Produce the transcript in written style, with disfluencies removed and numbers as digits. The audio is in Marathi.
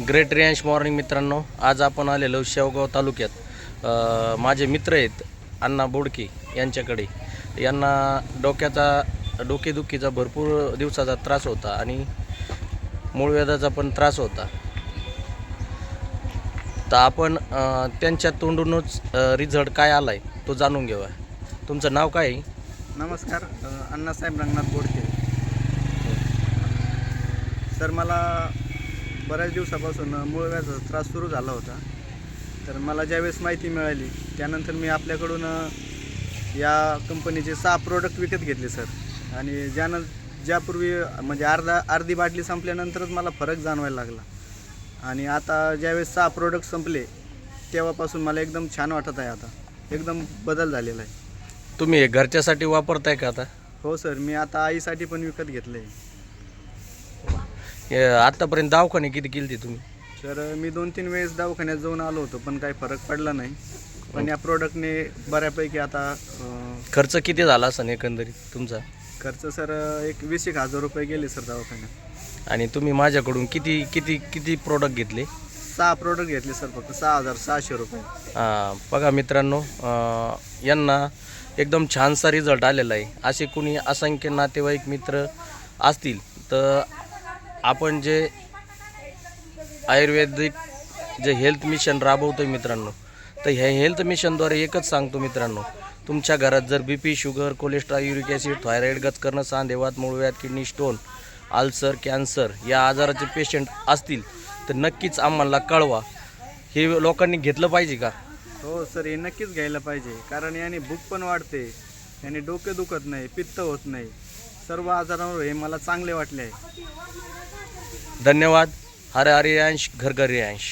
ग्रेट रियांश मॉर्निंग मित्रांनो, आज आपण आलेलो शेवगाव तालुक्यात माझे मित्र आहेत अण्णा बोडके यांच्याकडे. यांना डोकेदुखीचा भरपूर दिवसाचा त्रास होता आणि मूळव्याधाचा पण त्रास होता. तर आपण त्यांच्या तोंडूनच रिझल्ट काय आला आहे तो जाणून घेऊया. तुमचं नाव काय आहे? नमस्कार, अण्णासाहेब रंगनाथ बोडके. सर, मला बऱ्याच दिवसापासून मूळव्याधाचा त्रास सुरू झाला होता. तर मला ज्यावेळेस माहिती मिळाली त्यानंतर मी आपल्याकडून या कंपनीचे 6 प्रोडक्ट विकत घेतले सर. आणि ज्यापूर्वी म्हणजे अर्धी बाटली संपल्यानंतरच मला फरक जाणवायला लागला. आणि आता ज्यावेळेस 6 प्रोडक्ट संपले तेव्हापासून मला एकदम छान वाटत आहे. आता एकदम बदल झालेला आहे. तुम्ही हे घरच्यासाठी वापरताय का आता? हो सर, मी आता आईसाठी पण विकत घेतलं आहे. आत्तापर्यंत दवाखाने किती केली तुम्ही? तर मी 2-3 वेळेस दवाखान्यात जाऊन आलो होतो पण काही फरक पडला नाही. पण या प्रोडक्टने बऱ्यापैकी आता खर्च किती झाला असं एकंदरीत तुमचा? खर्च सर एक 20,000 रुपये गेले सर दवाखान्यात. आणि तुम्ही माझ्याकडून किती किती किती प्रोडक्ट घेतले? 6 प्रोडक्ट घेतले सर, फक्त 6,600 रुपये. बघा मित्रांनो, यांना एकदम छानसा रिझल्ट आलेला आहे. असे कुणी असंख्य नातेवाईक मित्र असतील तर आपण जे आयुर्वेदिक जे हेल्थ मिशन राबवतो आहे मित्रांनो, तर ह्या हेल्थ मिशनद्वारे एकच सांगतो मित्रांनो, तुमच्या घरात जर BP, sugar, cholesterol, uric acid, thyroid, गचकरणं, सांधेवात, मूळव्याध, किडनी स्टोन, अल्सर, कॅन्सर या आजाराचे पेशंट असतील तर नक्कीच आम्हाला कळवा. हे लोकांनी घेतलं पाहिजे का? हो सर, हे नक्कीच घ्यायला पाहिजे. कारण याने भूक पण वाढते, याने डोके दुखत नाही, पित्त होत नाही. सर्व आजारांवर हे मला चांगले वाटले आहे. धन्यवाद. हर हरियांश घर घर रियांश.